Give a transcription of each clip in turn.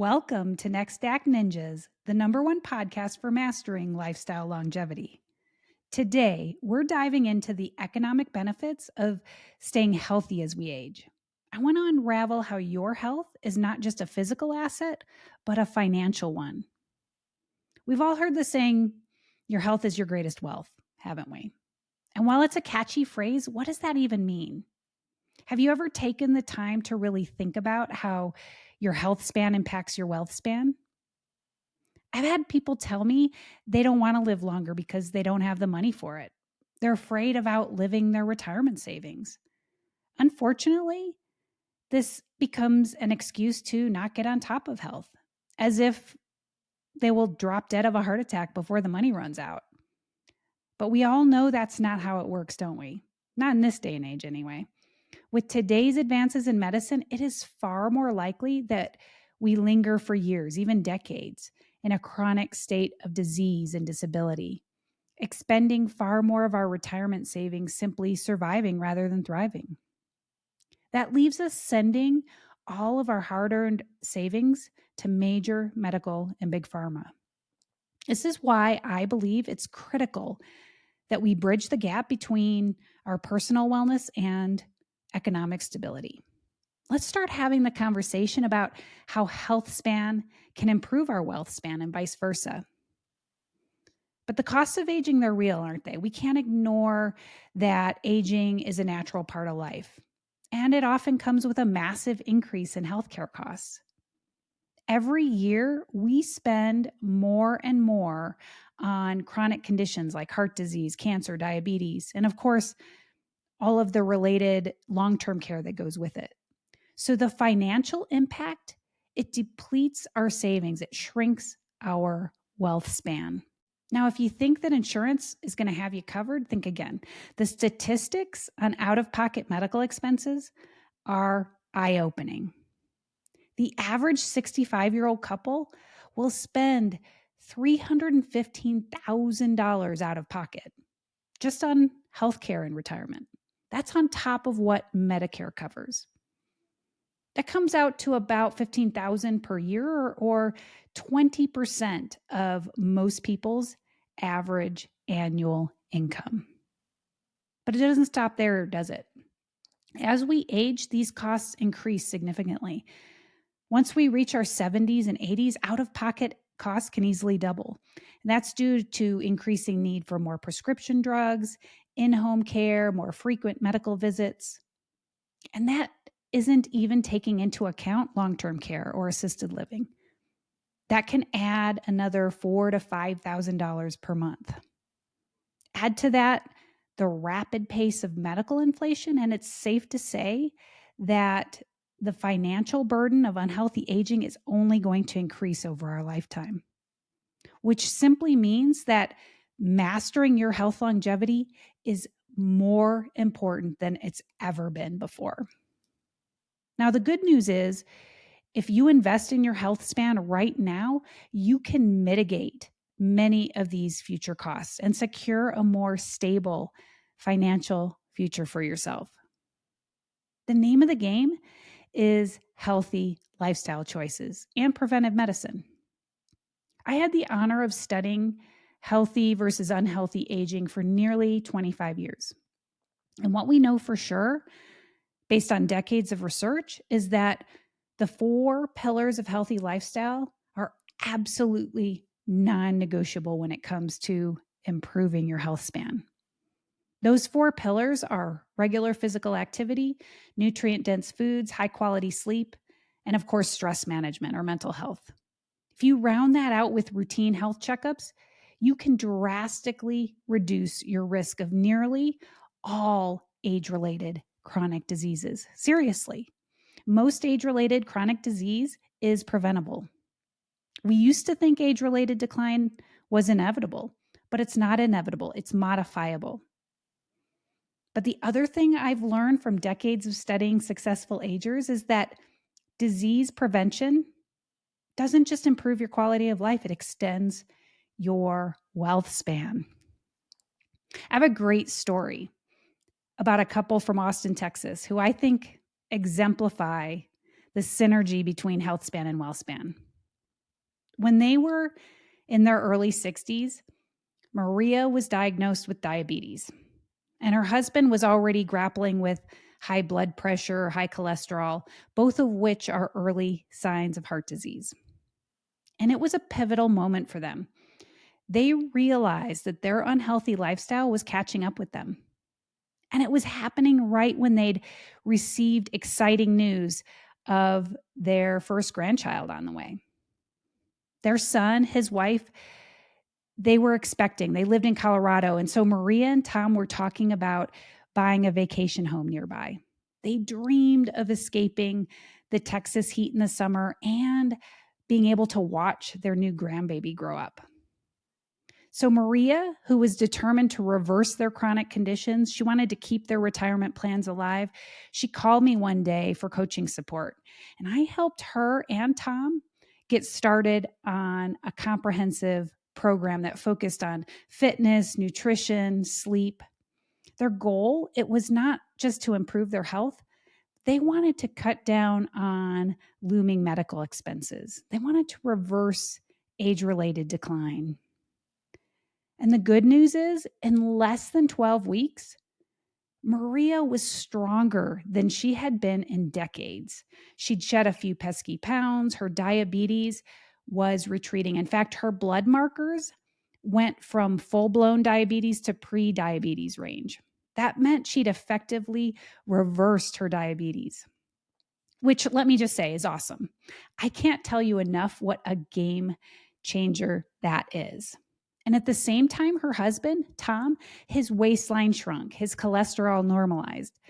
Welcome to Next Stack Ninjas, the #1 podcast for mastering lifestyle longevity. Today, we're diving into the economic benefits of staying healthy as we age. I want to unravel how your health is not just a physical asset, but a financial one. We've all heard the saying, your health is your greatest wealth, haven't we? And while it's a catchy phrase, what does that even mean? Have you ever taken the time to really think about how your health span impacts your wealth span? I've had people tell me they don't want to live longer because they don't have the money for it. They're afraid of outliving their retirement savings. Unfortunately, this becomes an excuse to not get on top of health, as if they will drop dead of a heart attack before the money runs out. But we all know that's not how it works, don't we? Not in this day and age, anyway. With today's advances in medicine, it is far more likely that we linger for years, even decades, in a chronic state of disease and disability, expending far more of our retirement savings simply surviving rather than thriving. That leaves us sending all of our hard-earned savings to major medical and big pharma. This is why I believe it's critical that we bridge the gap between our personal wellness and economic stability. Let's start having the conversation about how health span can improve our wealth span and vice versa. But the costs of aging, they're real, aren't they? We can't ignore that aging is a natural part of life. And it often comes with a massive increase in healthcare costs. Every year, we spend more and more on chronic conditions like heart disease, cancer, diabetes, and of course, all of the related long-term care that goes with it. So the financial impact, it depletes our savings. It shrinks our wealth span. Now, if you think that insurance is going to have you covered, think again. The statistics on out-of-pocket medical expenses are eye-opening. The average 65-year-old couple will spend $315,000 out of pocket just on healthcare and retirement. That's on top of what Medicare covers. That comes out to about $15,000 per year or 20% of most people's average annual income. But it doesn't stop there, does it? As we age, these costs increase significantly. Once we reach our 70s and 80s, out-of-pocket costs can easily double. And that's due to increasing need for more prescription drugs, in-home care, more frequent medical visits. And that isn't even taking into account long-term care or assisted living. That can add another $4,000 to $5,000 per month. Add to that the rapid pace of medical inflation, and it's safe to say that the financial burden of unhealthy aging is only going to increase over our lifetime, which simply means that mastering your health longevity is more important than it's ever been before. Now, the good news is, if you invest in your health span right now, you can mitigate many of these future costs and secure a more stable financial future for yourself. The name of the game is healthy lifestyle choices and preventive medicine. I had the honor of studying healthy versus unhealthy aging for nearly 25 years. And what we know for sure, based on decades of research, is that the 4 pillars of healthy lifestyle are absolutely non-negotiable when it comes to improving your health span. Those 4 pillars are regular physical activity, nutrient-dense foods, high-quality sleep, and of course, stress management or mental health. If you round that out with routine health checkups, you can drastically reduce your risk of nearly all age-related chronic diseases. Seriously. Most age-related chronic disease is preventable. We used to think age-related decline was inevitable, but it's not inevitable. It's modifiable. But the other thing I've learned from decades of studying successful agers is that disease prevention doesn't just improve your quality of life, it extends your wealth span. I have a great story about a couple from Austin, Texas, who I think exemplify the synergy between health span and wealth span. When they were in their early 60s, Maria was diagnosed with diabetes, and her husband was already grappling with high blood pressure, high cholesterol, both of which are early signs of heart disease. And it was a pivotal moment for them. They realized that their unhealthy lifestyle was catching up with them. And it was happening right when they'd received exciting news of their first grandchild on the way. Their son, his wife, they were expecting. They lived in Colorado. And so Maria and Tom were talking about buying a vacation home nearby. They dreamed of escaping the Texas heat in the summer and being able to watch their new grandbaby grow up. So Maria, who was determined to reverse their chronic conditions, she wanted to keep their retirement plans alive. She called me one day for coaching support, and I helped her and Tom get started on a comprehensive program that focused on fitness, nutrition, sleep. Their goal, it was not just to improve their health. They wanted to cut down on looming medical expenses. They wanted to reverse age-related decline. And the good news is, in less than 12 weeks, Maria was stronger than she had been in decades. She'd shed a few pesky pounds. Her diabetes was retreating. In fact, her blood markers went from full blown diabetes to pre diabetes range. That meant she'd effectively reversed her diabetes, which, let me just say, is awesome. I can't tell you enough what a game changer that is. And at the same time, her husband, Tom, his waistline shrunk, his cholesterol normalized,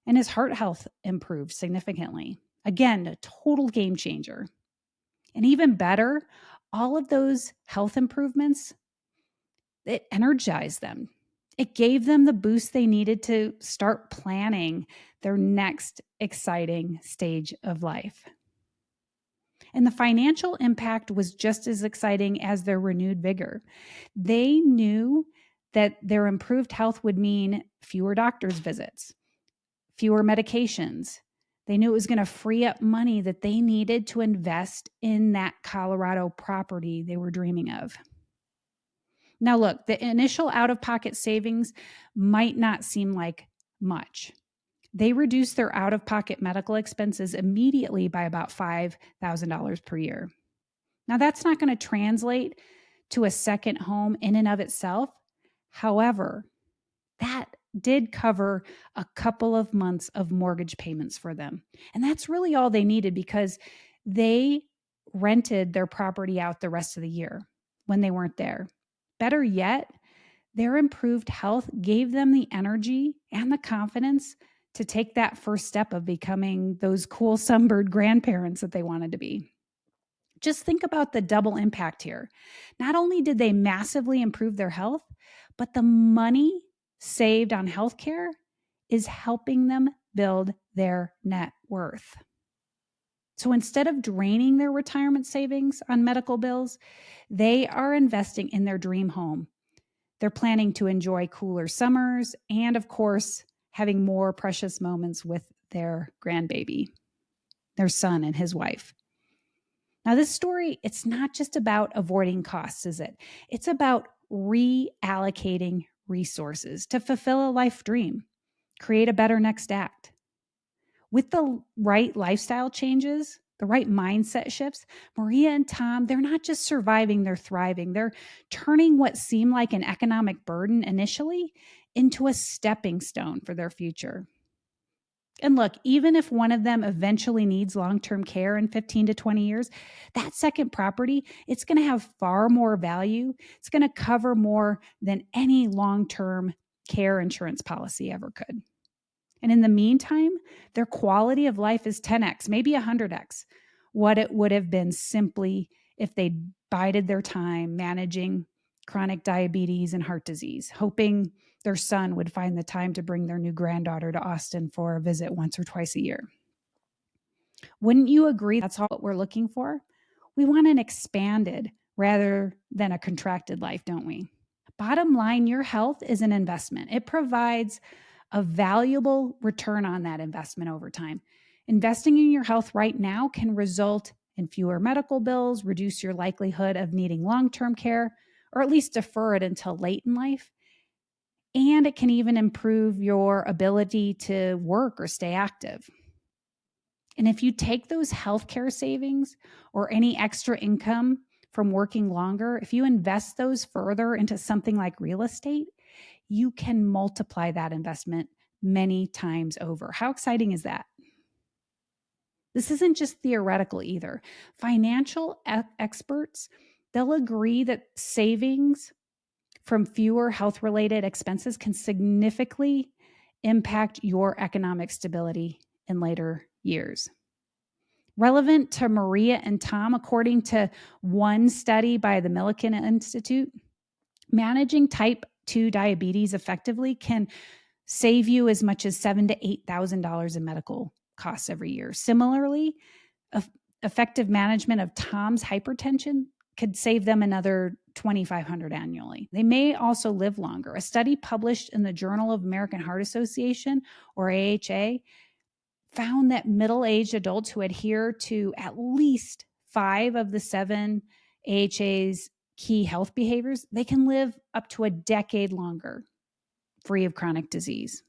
and his heart health improved significantly. Again, a total game changer. And even better, all of those health improvements, it energized them. It gave them the boost they needed to start planning their next exciting stage of life. And the financial impact was just as exciting as their renewed vigor. They knew that their improved health would mean fewer doctor's visits, fewer medications. They knew it was going to free up money that they needed to invest in that Colorado property they were dreaming of. Now, look, the initial out-of-pocket savings might not seem like much. They reduced their out-of-pocket medical expenses immediately by about $5,000 per year. Now, that's not going to translate to a second home in and of itself. However, that did cover a couple of months of mortgage payments for them. And that's really all they needed because they rented their property out the rest of the year when they weren't there. Better yet, their improved health gave them the energy and the confidence to take that first step of becoming those cool sunbird grandparents that they wanted to be. Just think about the double impact here. Not only did they massively improve their health, but the money saved on healthcare is helping them build their net worth. So instead of draining their retirement savings on medical bills, they are investing in their dream home. They're planning to enjoy cooler summers and, of course, having more precious moments with their grandbaby, their son and his wife. Now, this story, it's not just about avoiding costs, is it? It's about reallocating resources to fulfill a life dream, create a better next act. With the right lifestyle changes, the right mindset shifts, Maria and Tom, they're not just surviving, they're thriving. They're turning what seemed like an economic burden initially into a stepping stone for their future. And look, even if one of them eventually needs long-term care in 15 to 20 years, that second property, it's going to have far more value. It's going to cover more than any long-term care insurance policy ever could. And in the meantime, their quality of life is 10x, maybe 100x what it would have been simply if they bided their time managing chronic diabetes and heart disease, hoping their son would find the time to bring their new granddaughter to Austin for a visit once or twice a year. Wouldn't you agree that's all what we're looking for? We want an expanded rather than a contracted life, don't we? Bottom line, your health is an investment. It provides a valuable return on that investment over time. Investing in your health right now can result in fewer medical bills, reduce your likelihood of needing long-term care, or at least defer it until late in life. And it can even improve your ability to work or stay active. And if you take those healthcare savings or any extra income from working longer, if you invest those further into something like real estate, you can multiply that investment many times over. How exciting is that? This isn't just theoretical either. Financial experts, they'll agree that savings from fewer health-related expenses can significantly impact your economic stability in later years. Relevant to Maria and Tom, according to one study by the Millikan Institute, managing type 2 diabetes effectively can save you as much as $7,000 to $8,000 in medical costs every year. Similarly, effective management of Tom's hypertension could save them another $2,500 annually. They may also live longer. A study published in the Journal of American Heart Association, or AHA, found that middle-aged adults who adhere to at least 5 of the 7 AHA's key health behaviors, they can live up to a decade longer free of chronic disease.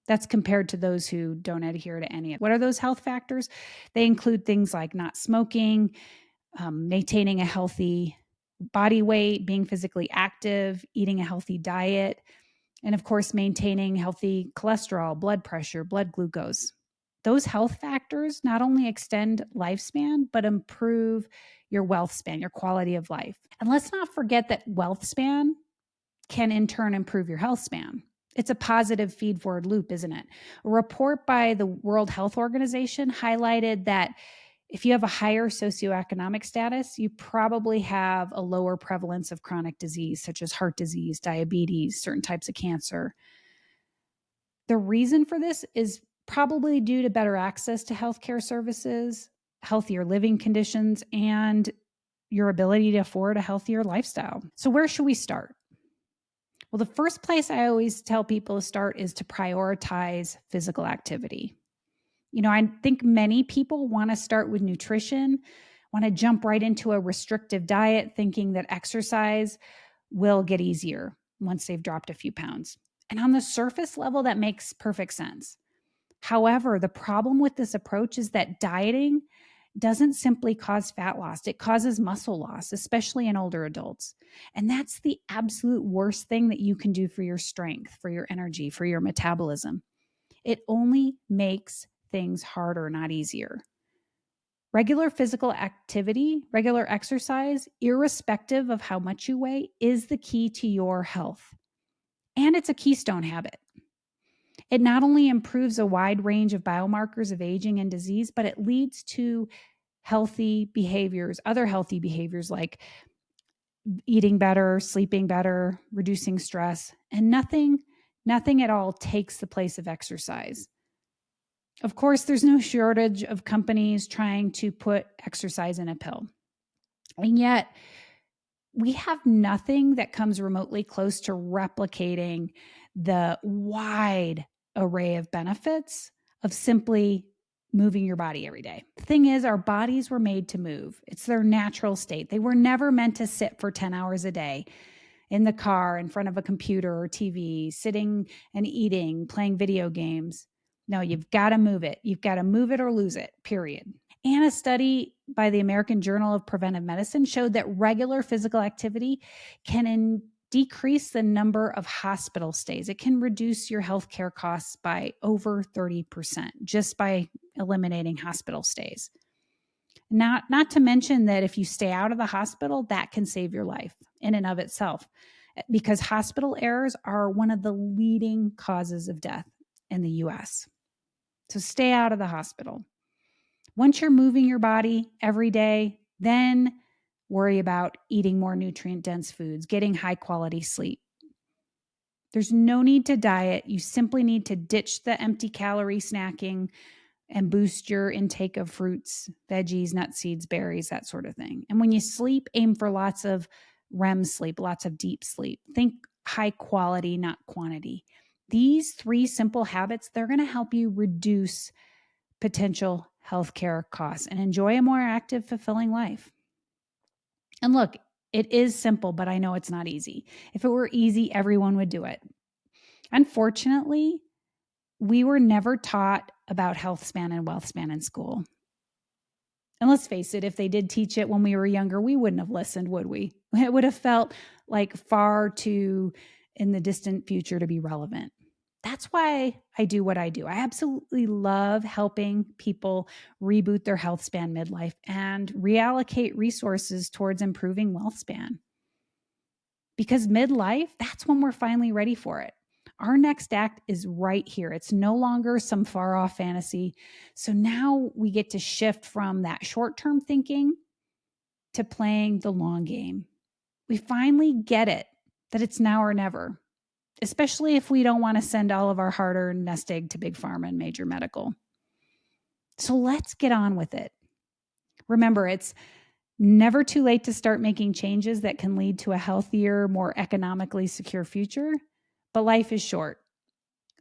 That's compared to those who don't adhere to any of it. What are those health factors? They include things like not smoking, maintaining a healthy body weight, being physically active, eating a healthy diet, and of course, maintaining healthy cholesterol, blood pressure, blood glucose. Those health factors not only extend lifespan, but improve your wealth span, your quality of life. And let's not forget that wealth span can in turn improve your health span. It's a positive feed-forward loop, isn't it? A report by the World Health Organization highlighted that if you have a higher socioeconomic status, you probably have a lower prevalence of chronic disease, such as heart disease, diabetes, certain types of cancer. The reason for this is probably due to better access to healthcare services, healthier living conditions, and your ability to afford a healthier lifestyle. So where should we start? Well, the first place I always tell people to start is to prioritize physical activity. I think many people want to start with nutrition, want to jump right into a restrictive diet, thinking that exercise will get easier once they've dropped a few pounds. And on the surface level, that makes perfect sense. However, the problem with this approach is that dieting doesn't simply cause fat loss. It causes muscle loss, especially in older adults. And that's the absolute worst thing that you can do for your strength, for your energy, for your metabolism. It only makes things harder, not easier. Regular physical activity, regular exercise, irrespective of how much you weigh, is the key to your health. And it's a keystone habit. It not only improves a wide range of biomarkers of aging and disease, but it leads to healthy behaviors, other healthy behaviors like eating better, sleeping better, reducing stress, and nothing at all takes the place of exercise. Of course, there's no shortage of companies trying to put exercise in a pill. And yet, we have nothing that comes remotely close to replicating the wide array of benefits of simply moving your body every day. The thing is, our bodies were made to move. It's their natural state. They were never meant to sit for 10 hours a day in the car, in front of a computer or TV, sitting and eating, playing video games. No, you've got to move it. You've got to move it or lose it, period. And a study by the American Journal of Preventive Medicine showed that regular physical activity can decrease the number of hospital stays. It can reduce your healthcare costs by over 30% just by eliminating hospital stays. Not to mention that if you stay out of the hospital, that can save your life in and of itself, because hospital errors are one of the leading causes of death in the US. So stay out of the hospital. Once you're moving your body every day, then worry about eating more nutrient-dense foods, getting high-quality sleep. There's no need to diet. You simply need to ditch the empty calorie snacking and boost your intake of fruits, veggies, nuts, seeds, berries, that sort of thing. And when you sleep, aim for lots of REM sleep, lots of deep sleep. Think high quality, not quantity. These 3 simple habits, they're going to help you reduce potential healthcare costs and enjoy a more active, fulfilling life. And look, it is simple, but I know it's not easy. If it were easy, everyone would do it. Unfortunately, we were never taught about Healthspan and Wealthspan in school. And let's face it, if they did teach it when we were younger, we wouldn't have listened, would we? It would have felt like far too in the distant future to be relevant. That's why I do what I do. I absolutely love helping people reboot their health span midlife and reallocate resources towards improving wealth span. Because midlife, that's when we're finally ready for it. Our next act is right here. It's no longer some far off fantasy. So now we get to shift from that short term thinking to playing the long game. We finally get it that it's now or never, especially if we don't want to send all of our hard earned nest egg to big pharma and major medical. So let's get on with it. Remember, it's never too late to start making changes that can lead to a healthier, more economically secure future. But life is short.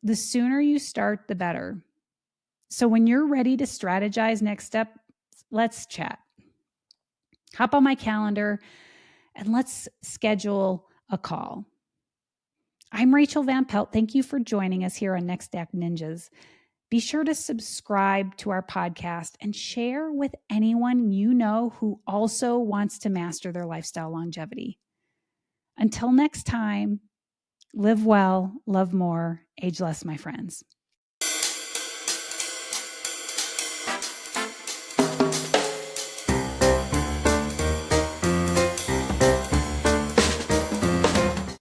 The sooner you start, the better. So when you're ready to strategize next step, let's chat. Hop on my calendar and let's schedule a call. I'm Rachel Van Pelt. Thank you for joining us here on Next Act Ninjas. Be sure to subscribe to our podcast and share with anyone you know who also wants to master their lifestyle longevity. Until next time, live well, love more, age less, my friends.